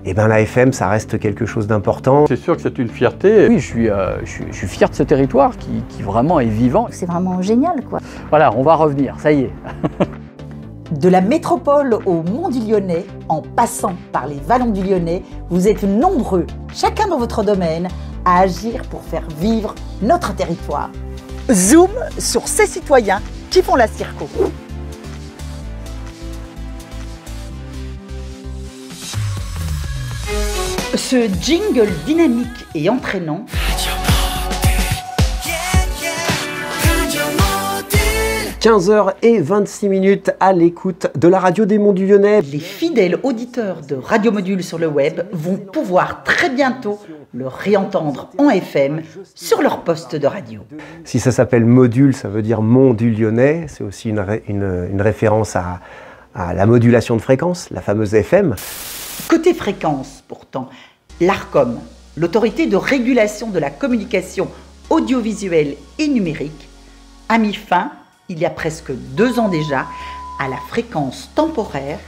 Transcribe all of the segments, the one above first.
Eh bien la FM, ça reste quelque chose d'important. C'est sûr que c'est une fierté. Oui, je suis fier de ce territoire qui vraiment est vivant. C'est vraiment génial, quoi. Voilà, on va revenir, ça y est. De la métropole au Mont du Lyonnais, en passant par les vallons du Lyonnais, vous êtes nombreux, chacun dans votre domaine, à agir pour faire vivre notre territoire. Zoom sur ces citoyens qui font la Circo. Ce jingle dynamique et entraînant 15h26 à l'écoute de la radio des Monts du Lyonnais. Les fidèles auditeurs de Radio Module sur le web vont pouvoir très bientôt le réentendre en FM sur leur poste de radio. Si ça s'appelle Module, ça veut dire Mont du Lyonnais. C'est aussi une référence à la modulation de fréquence, la fameuse FM. Côté fréquence, pourtant, l'ARCOM, l'autorité de régulation de la communication audiovisuelle et numérique, a mis fin, il y a presque 2 ans déjà, à la fréquence temporaire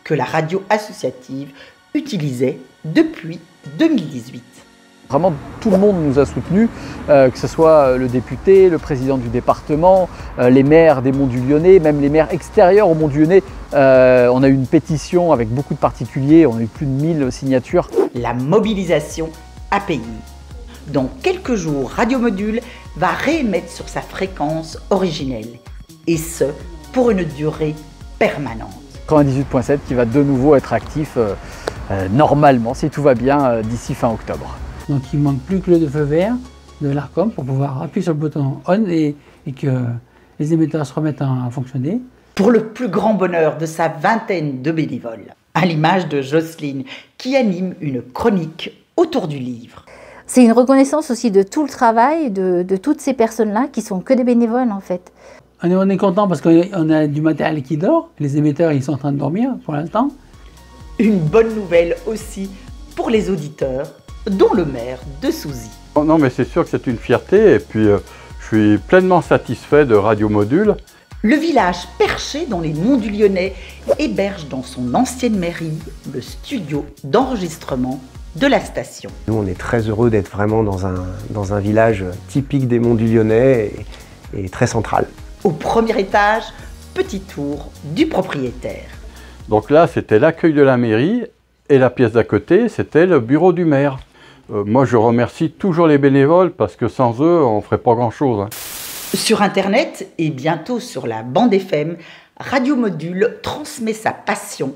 que la radio associative utilisait depuis 2018. Vraiment, tout le monde nous a soutenus, que ce soit le député, le président du département, les maires des Monts du Lyonnais, même les maires extérieurs au Mont du Lyonnais. On a eu une pétition avec beaucoup de particuliers, on a eu plus de 1000 signatures. La mobilisation a payé. Dans quelques jours, Radio Module va réémettre sur sa fréquence originelle, et ce, pour une durée permanente. 98.7 qui va de nouveau être actif normalement, si tout va bien, d'ici fin octobre. Donc il ne manque plus que le feu vert de l'ARCOM pour pouvoir appuyer sur le bouton ON et que les émetteurs se remettent à fonctionner. Pour le plus grand bonheur de sa vingtaine de bénévoles, à l'image de Jocelyne, qui anime une chronique autour du livre. C'est une reconnaissance aussi de tout le travail de toutes ces personnes-là qui sont que des bénévoles, en fait. On est content parce qu'on a du matériel qui dort. Les émetteurs, ils sont en train de dormir pour l'instant. Une bonne nouvelle aussi pour les auditeurs, dont le maire de Souzy. Non, mais c'est sûr que c'est une fierté et puis je suis pleinement satisfait de Radio Module. Le village perché dans les Monts du Lyonnais héberge dans son ancienne mairie le studio d'enregistrement de la station. Nous, on est très heureux d'être vraiment dans un village typique des Monts du Lyonnais et très central. Au premier étage, petit tour du propriétaire. Donc là, c'était l'accueil de la mairie et la pièce d'à côté, c'était le bureau du maire. Moi, je remercie toujours les bénévoles parce que sans eux, on ne ferait pas grand-chose. Hein. Sur Internet et bientôt sur la bande FM, Radio Module transmet sa passion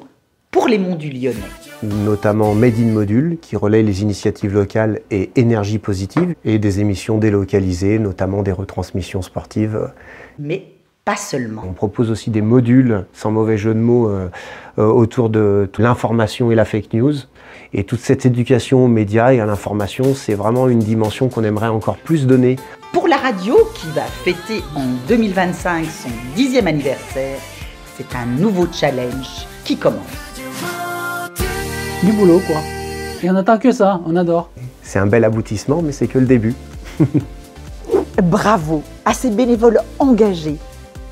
pour les Monts du Lyonnais. Notamment Made in Module, qui relaie les initiatives locales et énergie positive, et des émissions délocalisées, notamment des retransmissions sportives. Mais pas seulement. On propose aussi des modules, sans mauvais jeu de mots, autour de l'information et la fake news. Et toute cette éducation aux médias et à l'information, c'est vraiment une dimension qu'on aimerait encore plus donner. Pour la radio, qui va fêter en 2025 son 10e anniversaire, c'est un nouveau challenge qui commence. Du boulot, quoi. Et on n'attend que ça, on adore. C'est un bel aboutissement, mais c'est que le début. Bravo à ces bénévoles engagés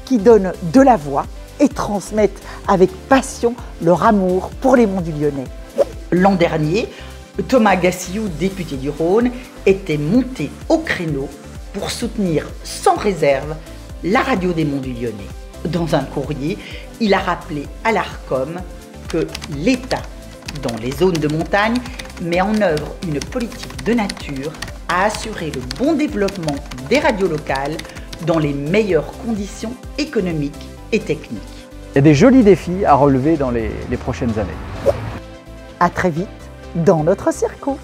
qui donnent de la voix et transmettent avec passion leur amour pour les Monts du Lyonnais. L'an dernier, Thomas Gassiou, député du Rhône, était monté au créneau pour soutenir sans réserve la radio des Monts du Lyonnais. Dans un courrier, il a rappelé à l'ARCOM que l'État, dans les zones de montagne, met en œuvre une politique de nature à assurer le bon développement des radios locales dans les meilleures conditions économiques et techniques. Il y a des jolis défis à relever dans les prochaines années. À très vite dans notre Circo.